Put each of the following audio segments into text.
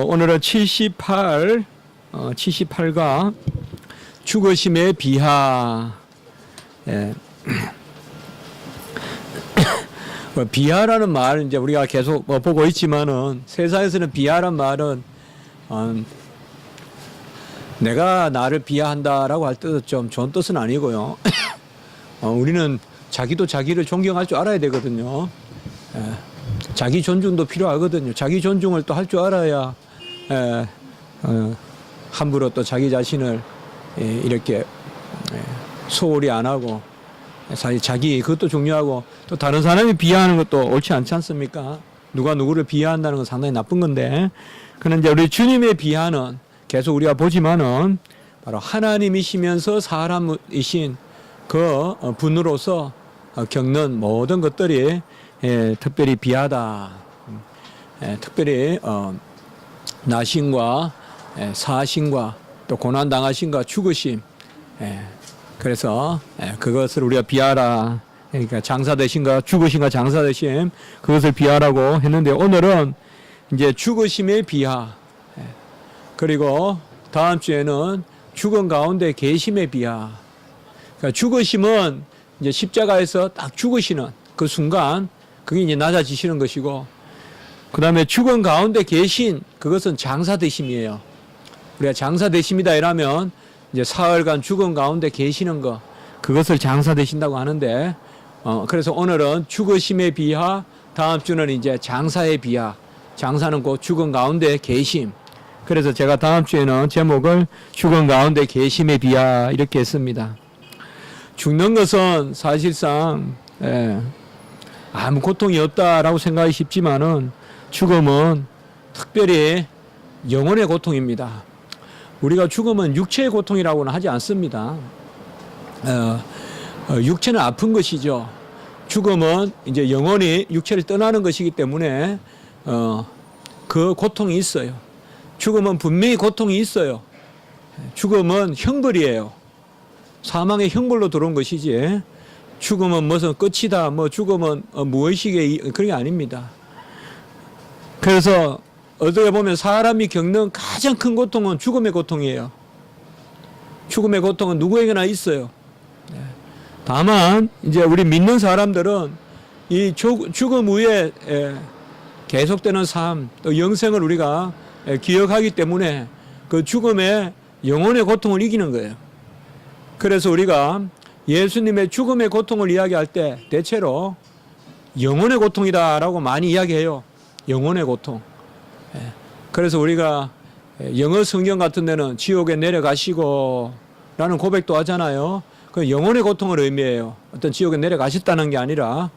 오늘은 78과 죽으심의 비하. 예. 비하라는 말 이제 우리가 계속 보고 있지만은 세상에서는 비하란 말은 내가 나를 비하한다라고 할 뜻은 좀 좋은 뜻은 아니고요. 우리는 자기도 자기를 존경할 줄 알아야 되거든요. 예. 자기 존중도 필요하거든요. 자기 존중을 또 할 줄 알아야 함부로 또 자기 자신을 이렇게 소홀히 안 하고 사실 자기 그것도 중요하고 또 다른 사람이 비하하는 것도 옳지 않지 않습니까? 누가 누구를 비하한다는 건 상당히 나쁜 건데, 그런데 우리 주님의 비하는 계속 우리가 보지만은 바로 하나님이시면서 사람이신 그 분으로서 겪는 모든 것들이 특별히 비하다. 특별히 나심과 사심과 또 고난 당하심과 죽으심. 그래서 그것을 우리가 비하라. 그러니까 장사되심과 죽으심과 장사되심, 그것을 비하라고 했는데, 오늘은 이제 죽으심의 비하, 그리고 다음 주에는 죽은 가운데 계심의 비하. 그러니까 죽으심은 이제 십자가에서 딱 죽으시는 그 순간, 그게 이제 낮아지시는 것이고, 그 다음에 죽은 가운데 계신 그것은 장사되심이에요. 우리가 장사되심이다 이러면 이제 사흘간 죽은 가운데 계시는 거, 그것을 장사되신다고 하는데, 그래서 오늘은 죽으심의 비하, 다음 주는 이제 장사의 비하. 장사는 곧 죽은 가운데 계심. 그래서 제가 다음 주에는 제목을 죽은 가운데 계심의 비하 이렇게 했습니다. 죽는 것은 사실상 아무 고통이 없다라고 생각이 쉽지만은 죽음은 특별히 영혼의 고통입니다. 우리가 죽음은 육체의 고통이라고는 하지 않습니다. 육체는 아픈 것이죠. 죽음은 이제 영혼이 육체를 떠나는 것이기 때문에 그 고통이 있어요. 죽음은 분명히 고통이 있어요. 죽음은 형벌이에요. 사망의 형벌로 들어온 것이지, 죽음은 무슨 끝이다, 뭐 죽음은 무의식의 그런 게 아닙니다. 그래서 어떻게 보면 사람이 겪는 가장 큰 고통은 죽음의 고통이에요. 죽음의 고통은 누구에게나 있어요. 다만 이제 우리 믿는 사람들은 이 죽음 후에 계속되는 삶, 또 영생을 우리가 기억하기 때문에 그 죽음의 영혼의 고통을 이기는 거예요. 그래서 우리가 예수님의 죽음의 고통을 이야기할 때 대체로 영혼의 고통이다라고 많이 이야기해요. 영혼의 고통. 그래서 우리가 영어 성경 같은 데는 지옥에 내려가시고 라는 고백도 하잖아요. 그 영혼의 고통을 의미해요. 어떤 지옥에 내려가셨다는 게 아니라.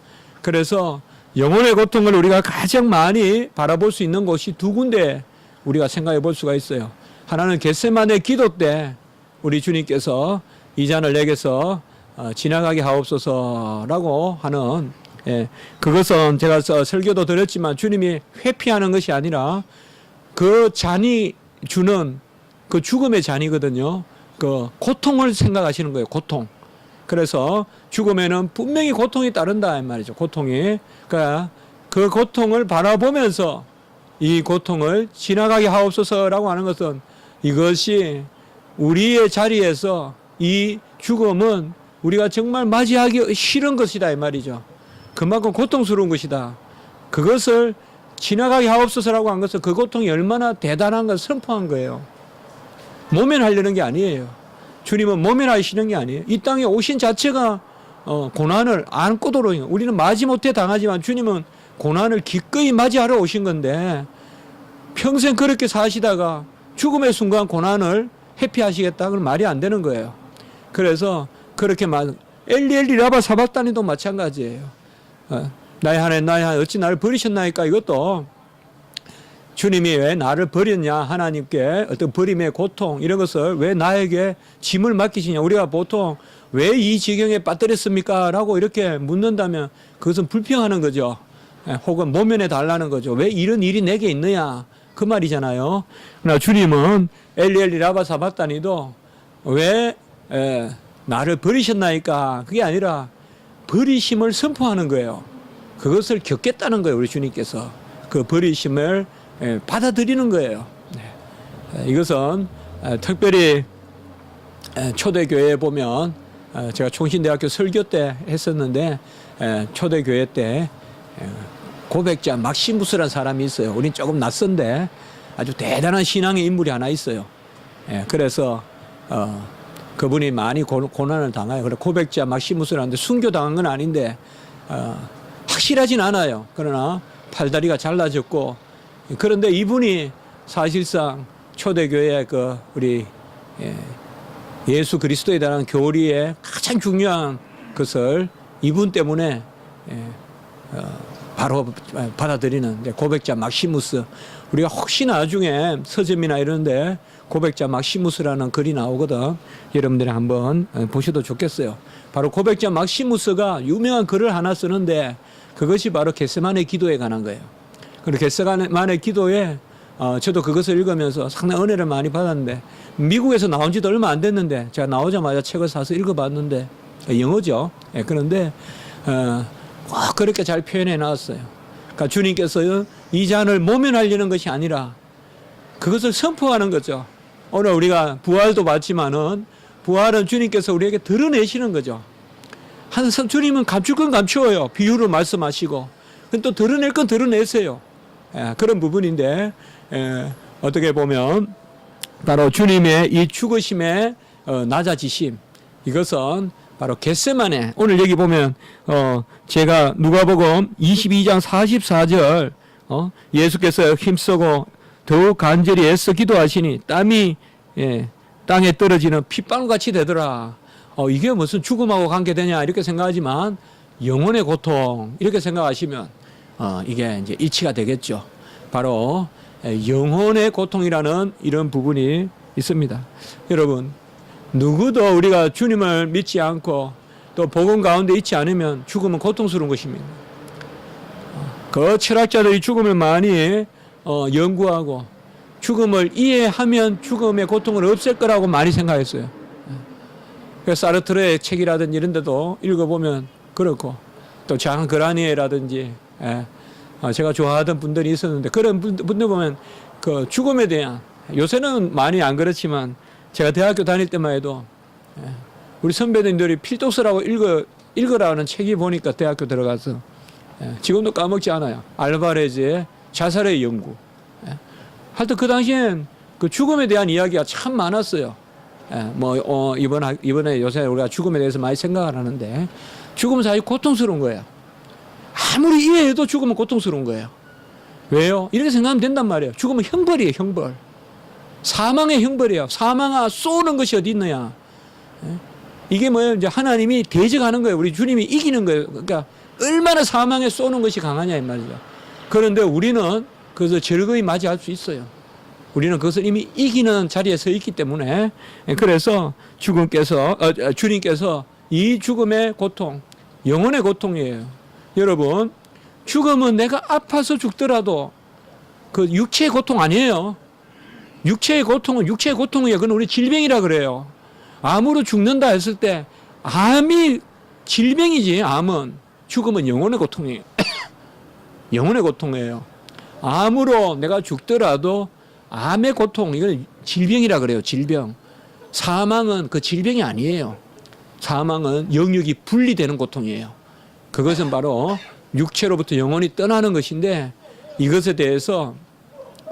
그래서 영혼의 고통을 우리가 가장 많이 바라볼 수 있는 곳이 두 군데 우리가 생각해 볼 수가 있어요. 하나는 겟세마네 기도 때 우리 주님께서 이 잔을 내게서 지나가게 하옵소서라고 하는, 그것은 제가 설교도 드렸지만 주님이 회피하는 것이 아니라 그 잔이 주는 그 죽음의 잔이거든요. 그 고통을 생각하시는 거예요. 고통. 그래서 죽음에는 분명히 고통이 따른다 이 말이죠. 고통이. 그러니까 그 고통을 바라보면서 이 고통을 지나가게 하옵소서라고 하는 것은, 이것이 우리의 자리에서 이 죽음은 우리가 정말 맞이하기 싫은 것이다 이 말이죠. 그만큼 고통스러운 것이다. 그것을 지나가게 하옵소서라고 한 것은 그 고통이 얼마나 대단한 걸 선포한 거예요. 모면하려는 게 아니에요. 주님은 모면하시는 게 아니에요. 이 땅에 오신 자체가 고난을 안고도록, 우리는 마지못해 당하지만 주님은 고난을 기꺼이 맞이하러 오신 건데, 평생 그렇게 사시다가 죽음의 순간 고난을 회피하시겠다, 그건 말이 안 되는 거예요. 그래서 그렇게 엘리 엘리 라바 사박다니도 마찬가지예요. 나의 하나님 나의 하나님 어찌 나를 버리셨나이까, 이것도 주님이 왜 나를 버렸냐, 하나님께 어떤 버림의 고통 이런 것을 왜 나에게 짐을 맡기시냐, 우리가 보통 왜 이 지경에 빠뜨렸습니까 라고 이렇게 묻는다면 그것은 불평하는 거죠. 혹은 모면해 달라는 거죠. 왜 이런 일이 내게 있느냐, 그 말이잖아요. 그러나 주님은 엘리 엘리 라바 사박다니도 왜 나를 버리셨나이까, 그게 아니라 버리심을 선포하는 거예요. 그것을 겪겠다는 거예요. 우리 주님께서 그 버리심을 받아들이는 거예요. 이것은 특별히 초대교회에 보면 제가 총신대학교 설교 때 했었는데 초대교회 때 고백자 막시무스라는 사람이 있어요. 우린 조금 낯선데 아주 대단한 신앙의 인물이 하나 있어요. 그래서 그분이 많이 고난을 당해요. 그래 고백자 막시무스라는데 순교당한 건 아닌데 확실하진 않아요. 그러나 팔다리가 잘라졌고, 그런데 이분이 사실상 초대교회 우리 예수 그리스도에 대한 교리의 가장 중요한 것을 이분 때문에 바로 받아들이는 고백자 막시무스. 우리가 혹시 나중에 서점이나 이런데 고백자 막시무스라는 글이 나오거든. 여러분들이 한번 보셔도 좋겠어요. 바로 고백자 막시무스가 유명한 글을 하나 쓰는데 그것이 바로 겟세마네 기도에 관한 거예요. 그리고 겟세마네 기도에 저도 그것을 읽으면서 상당히 은혜를 많이 받았는데, 미국에서 나온 지도 얼마 안 됐는데 제가 나오자마자 책을 사서 읽어봤는데 영어죠. 그런데 꼭 그렇게 잘 표현해 놨어요. 그러니까 주님께서 이 잔을 모면하려는 것이 아니라 그것을 선포하는 거죠. 오늘 우리가 부활도 받지만은 부활은 주님께서 우리에게 드러내시는 거죠. 주님은 감출 건 감추어요. 비유를 말씀하시고. 또 드러낼 건 드러내세요. 그런 부분인데, 어떻게 보면 바로 주님의 이 죽으심의 낮아지심, 이것은 바로 겟세마네. 오늘 여기 보면 제가 누가복음 22장 44절 예수께서 힘쓰고 더욱 간절히 애써 기도하시니 땀이 땅에 떨어지는 핏방울같이 되더라. 이게 무슨 죽음하고 관계되냐 이렇게 생각하지만 영혼의 고통 이렇게 생각하시면 이게 이제 일치가 되겠죠. 바로 영혼의 고통이라는 이런 부분이 있습니다. 여러분, 누구도 우리가 주님을 믿지 않고 또 복음 가운데 있지 않으면 죽음은 고통스러운 것입니다. 그 철학자들이 죽음을 많이 연구하고 죽음을 이해하면 죽음의 고통을 없앨 거라고 많이 생각했어요. 그래서 사르트르의 책이라든지 이런 데도 읽어보면 그렇고, 또 장 그라니에라든지 제가 좋아하던 분들이 있었는데, 그런 분들 보면 그 죽음에 대한, 요새는 많이 안 그렇지만 제가 대학교 다닐 때만 해도 우리 선배님들이 필독서라고 읽으라는 책이 보니까 대학교 들어가서 지금도 까먹지 않아요. 알바레즈의 자살의 연구. 하여튼 그 당시엔 그 죽음에 대한 이야기가 참 많았어요. 이번에 요새 우리가 죽음에 대해서 많이 생각을 하는데, 죽음은 사실 고통스러운 거예요. 아무리 이해해도 죽음은 고통스러운 거예요. 왜요? 이렇게 생각하면 된단 말이에요. 죽음은 형벌이에요, 형벌. 사망의 형벌이에요. 사망아, 쏘는 것이 어디 있느냐. 이게 뭐예요? 이제 하나님이 대적하는 거예요. 우리 주님이 이기는 거예요. 그러니까 얼마나 사망에 쏘는 것이 강하냐 이 말이죠. 그런데 우리는 그것을 즐거이 맞이할 수 있어요. 우리는 그것을 이미 이기는 자리에 서 있기 때문에, 그래서 주님께서 이 죽음의 고통, 영혼의 고통이에요. 여러분, 죽음은 내가 아파서 죽더라도 그 육체의 고통 아니에요. 육체의 고통은 육체의 고통이에요. 그건 우리 질병이라 그래요. 암으로 죽는다 했을 때 암이 질병이지, 암은. 죽음은 영혼의 고통이에요. 영혼의 고통이에요. 암으로 내가 죽더라도 암의 고통, 이건 질병이라 그래요. 질병. 사망은 그 질병이 아니에요. 사망은 영역이 분리되는 고통이에요. 그것은 바로 육체로부터 영혼이 떠나는 것인데, 이것에 대해서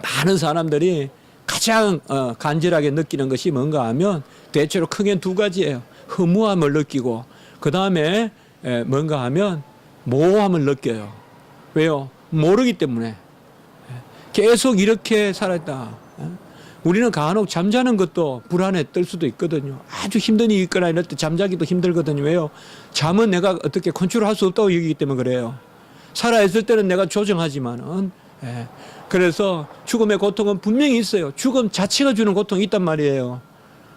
많은 사람들이 가장 간절하게 느끼는 것이 뭔가 하면 대체로 크게 두 가지예요. 허무함을 느끼고, 그 다음에 뭔가 하면 모호함을 느껴요. 왜요? 모르기 때문에. 계속 이렇게 살았다. 우리는 간혹 잠자는 것도 불안에 뜰 수도 있거든요. 아주 힘든 일이 있거나 이럴 때 잠자기도 힘들거든요. 왜요? 잠은 내가 어떻게 컨트롤할 수 없다고 여기기 때문에 그래요. 살아있을 때는 내가 조정하지만은. 그래서 죽음의 고통은 분명히 있어요. 죽음 자체가 주는 고통이 있단 말이에요.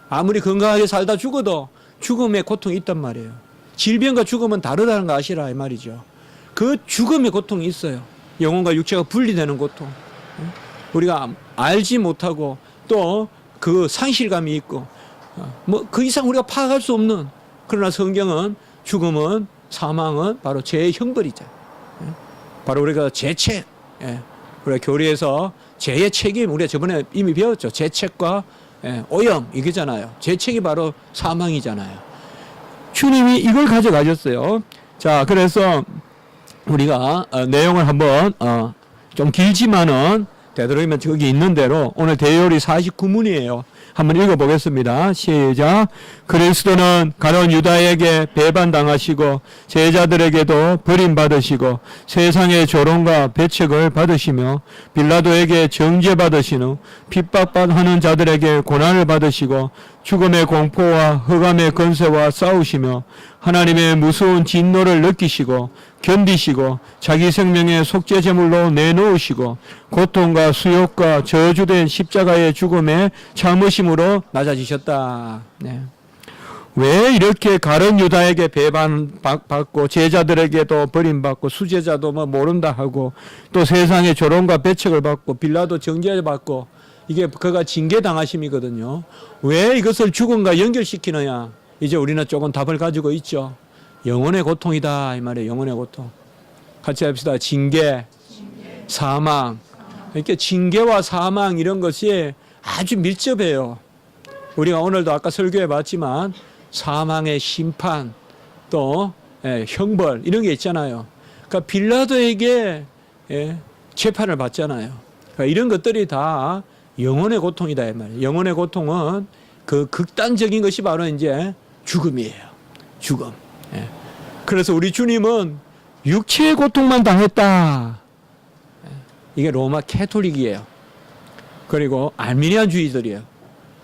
아무리 건강하게 살다 죽어도 죽음의 고통이 있단 말이에요. 질병과 죽음은 다르다는 거 아시라 이 말이죠. 그 죽음의 고통이 있어요. 영혼과 육체가 분리되는 고통. 우리가 알지 못하고 또 그 상실감이 있고, 그 이상 우리가 파악할 수 없는, 그러나 성경은 죽음은, 사망은 바로 죄의 형벌이죠. 바로 우리가 죄책, 우리가 교리에서 죄의 책임, 우리가 저번에 이미 배웠죠. 죄책과 오염, 이게잖아요. 죄책이 바로 사망이잖아요. 주님이 이걸 가져가셨어요. 자, 그래서 우리가 내용을 한번 좀 길지만은 되도록이면 저기 있는 대로 오늘 대요리 49문이에요. 한번 읽어보겠습니다. 시작. 그리스도는 가룟 유다에게 배반당하시고 제자들에게도 버림받으시고 세상의 조롱과 배척을 받으시며 빌라도에게 정죄받으신 후 핍박하는 자들에게 고난을 받으시고 죽음의 공포와 흑암의 권세와 싸우시며 하나님의 무서운 진노를 느끼시고 견디시고 자기 생명의 속죄제물로 내놓으시고 고통과 수욕과 저주된 십자가의 죽음에 참으심으로 낮아지셨다. 네. 왜 이렇게 가룟 유다에게 배반받고 제자들에게도 버림받고 수제자도 뭐 모른다 하고 또 세상의 조롱과 배척을 받고 빌라도 정죄받고 이게 그가 징계당하심이거든요. 왜 이것을 죽음과 연결시키느냐? 이제 우리는 조금 답을 가지고 있죠. 영혼의 고통이다 이 말이에요. 영혼의 고통. 같이 합시다. 징계, 사망. 이렇게 징계와 사망 이런 것이 아주 밀접해요. 우리가 오늘도 아까 설교해 봤지만 사망의 심판 또 형벌 이런 게 있잖아요. 그러니까 빌라도에게 재판을 받잖아요. 그러니까 이런 것들이 다 영혼의 고통이다 이 말이에요. 영혼의 고통은 그 극단적인 것이 바로 이제 죽음이에요. 죽음. 그래서 우리 주님은 육체의 고통만 당했다. 이게 로마 캐톨릭이에요. 그리고 알미니안주의들이에요.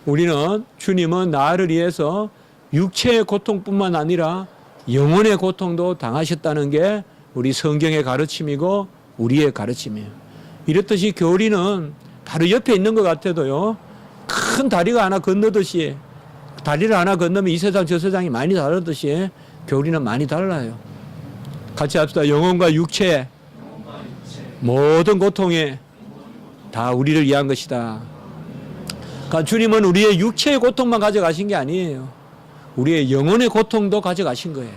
우리는 주님은 나를 위해서 육체의 고통뿐만 아니라 영혼의 고통도 당하셨다는 게 우리 성경의 가르침이고 우리의 가르침이에요. 이렇듯이 교리는 바로 옆에 있는 것 같아도요. 큰 다리가 하나 건너듯이 다리를 하나 건너면 이 세상 저 세상이 많이 다르듯이 교리는 많이 달라요. 같이 합시다. 영혼과 육체 모든 고통에 다 우리를 위한 것이다. 그러니까 주님은 우리의 육체의 고통만 가져가신 게 아니에요. 우리의 영혼의 고통도 가져가신 거예요.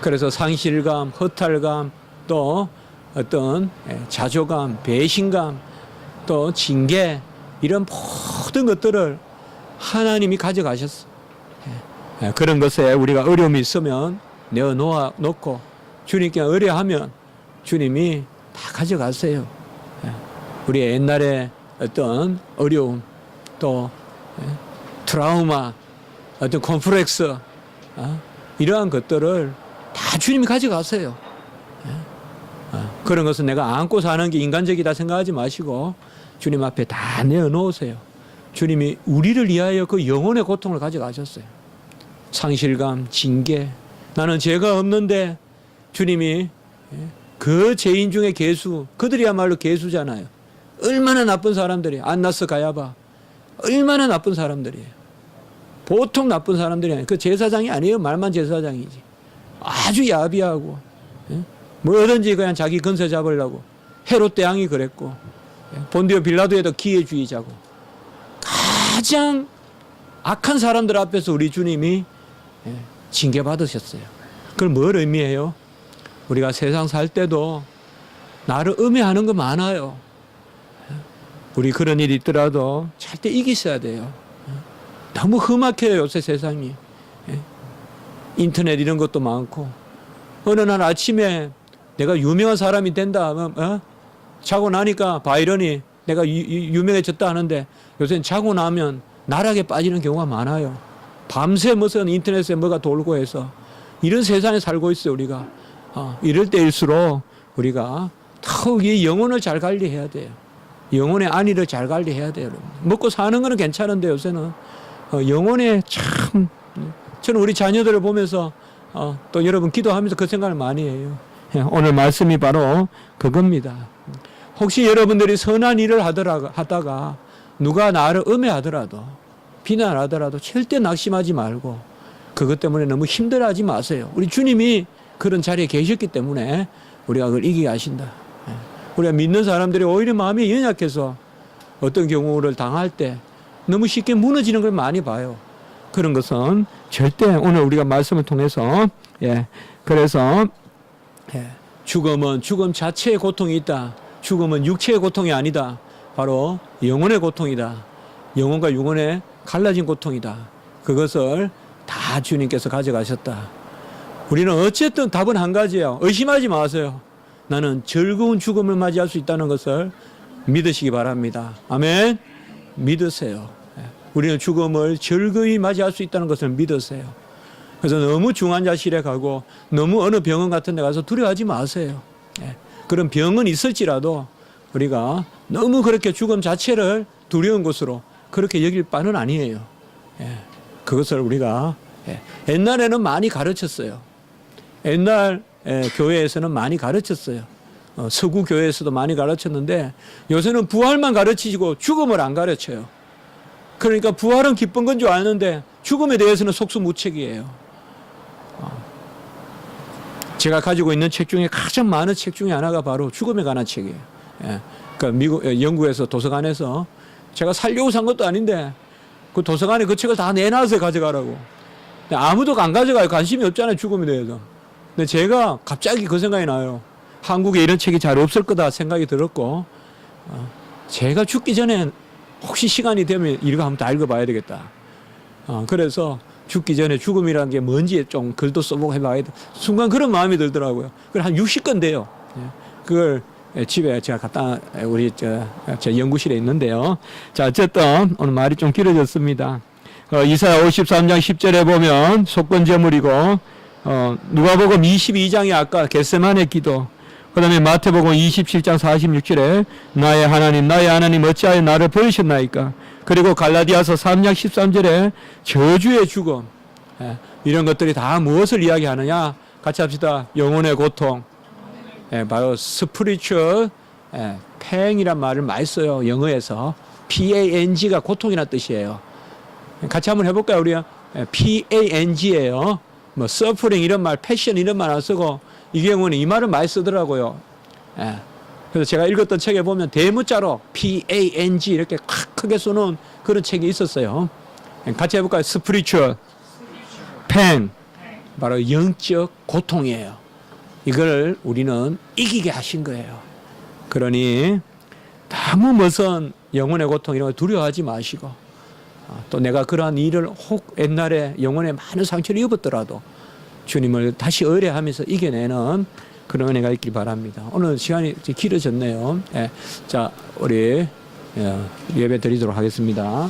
그래서 상실감, 허탈감, 또 어떤 자조감, 배신감, 또 징계 이런 모든 것들을 하나님이 가져가셨어. 그런 것에 우리가 어려움이 있으면 내어놓고 주님께 의뢰하면 주님이 다 가져가세요. 우리 옛날에 어떤 어려움, 또 트라우마, 어떤 콤플렉스 이러한 것들을 다 주님이 가져가세요. 그런 것은 내가 안고 사는 게 인간적이다 생각하지 마시고 주님 앞에 다 내어놓으세요. 주님이 우리를 위하여 그 영혼의 고통을 가져가셨어요. 상실감, 징계. 나는 죄가 없는데 주님이 그 죄인 중에 개수, 그들이야말로 개수잖아요. 얼마나 나쁜 사람들이에요. 안나스 가야바. 얼마나 나쁜 사람들이에요. 보통 나쁜 사람들이 아니에요. 그 제사장이 아니에요. 말만 제사장이지. 아주 야비하고 뭐든지 그냥 자기 건세 잡으려고. 헤롯 대왕이 그랬고 본디오 빌라도에도 기회주의자고. 가장 악한 사람들 앞에서 우리 주님이 징계받으셨어요. 그걸 뭘 의미해요? 우리가 세상 살 때도 나를 음해하는 거 많아요. 우리 그런 일이 있더라도 절대 이기셔야 돼요. 너무 험악해요 요새 세상이. 인터넷 이런 것도 많고 어느 날 아침에 내가 유명한 사람이 된다 하면 자고 나니까 바이런이 내가 유명해졌다 하는데 요새는 자고 나면 나락에 빠지는 경우가 많아요. 밤새 무슨 인터넷에 뭐가 돌고 해서 이런 세상에 살고 있어요 우리가. 이럴 때일수록 우리가 더욱 이 영혼을 잘 관리해야 돼요. 영혼의 안위를 잘 관리해야 돼요. 여러분. 먹고 사는 거는 괜찮은데 요새는 영혼에 참 저는 우리 자녀들을 보면서 또 여러분 기도하면서 그 생각을 많이 해요. 오늘 말씀이 바로 그겁니다. 혹시 여러분들이 선한 일을 하다가 누가 나를 음해하더라도 비난하더라도 절대 낙심하지 말고 그것 때문에 너무 힘들어하지 마세요. 우리 주님이 그런 자리에 계셨기 때문에 우리가 그걸 이기게 하신다. 우리가 믿는 사람들이 오히려 마음이 연약해서 어떤 경우를 당할 때 너무 쉽게 무너지는 걸 많이 봐요. 그런 것은 절대 오늘 우리가 말씀을 통해서 그래서 죽음은 죽음 자체의 고통이 있다. 죽음은 육체의 고통이 아니다. 바로 영혼의 고통이다. 영혼과 육혼의 갈라진 고통이다. 그것을 다 주님께서 가져가셨다. 우리는 어쨌든 답은 한 가지예요. 의심하지 마세요. 나는 즐거운 죽음을 맞이할 수 있다는 것을 믿으시기 바랍니다. 아멘. 믿으세요. 우리는 죽음을 즐거이 맞이할 수 있다는 것을 믿으세요. 그래서 너무 중환자실에 가고 너무 어느 병원 같은 데 가서 두려워하지 마세요. 그런 병은 있을지라도 우리가 너무 그렇게 죽음 자체를 두려운 것으로 그렇게 여길 바는 아니에요. 그것을 우리가 옛날에는 많이 가르쳤어요. 옛날 교회에서는 많이 가르쳤어요. 서구 교회에서도 많이 가르쳤는데 요새는 부활만 가르치고 죽음을 안 가르쳐요. 그러니까 부활은 기쁜 건 줄 아는데 죽음에 대해서는 속수무책이에요. 제가 가지고 있는 책 중에 가장 많은 책 중에 하나가 바로 죽음에 관한 책이에요. 그러니까 영국에서 도서관에서 제가 살려고 산 것도 아닌데 그 도서관에 그 책을 다 내놔서 가져가라고. 아무도 안 가져가요. 관심이 없잖아요. 죽음에 대해서. 근데 제가 갑자기 그 생각이 나요. 한국에 이런 책이 잘 없을 거다 생각이 들었고 제가 죽기 전에 혹시 시간이 되면 이거 한번 다 읽어봐야 되겠다. 그래서 죽기 전에 죽음이라는 게 뭔지 좀 글도 써보고 해봐야 돼. 순간 그런 마음이 들더라고요. 그걸 한 60권 돼요. 그걸 집에 제가 갖다 우리 제 연구실에 있는데요. 자, 어쨌든 오늘 말이 좀 길어졌습니다. 이사야 53장 10절에 보면 속건제물이고 누가복음 22장이 아까 겟세마네 기도, 그 다음에 마태복음 27장 46절에 나의 하나님 어찌하여 나를 버리셨나이까. 그리고 갈라디아서 3장 13절에 저주의 죽음, 이런 것들이 다 무엇을 이야기하느냐. 같이 합시다. 영혼의 고통. 바로 spiritual pain이란 말을 많이 써요. 영어에서. PANG가 고통이라는 뜻이에요. 같이 한번 해볼까요, 우리요? PANG예요. 뭐 suffering 이런 말, passion 이런 말 안 쓰고 이 경우는 이 말을 많이 쓰더라고요. 그래서 제가 읽었던 책에 보면 대문자로 PANG 이렇게 크게 쓰는 그런 책이 있었어요. 같이 해볼까요? spiritual pain, 바로 영적 고통이에요. 이걸 우리는 이기게 하신 거예요. 그러니 너무 무슨 영혼의 고통 이런 거 두려워하지 마시고, 또 내가 그러한 일을 혹 옛날에 영혼에 많은 상처를 입었더라도 주님을 다시 의뢰하면서 이겨내는 그런 은혜가 있길 바랍니다. 오늘 시간이 길어졌네요. 자, 우리 예배 드리도록 하겠습니다.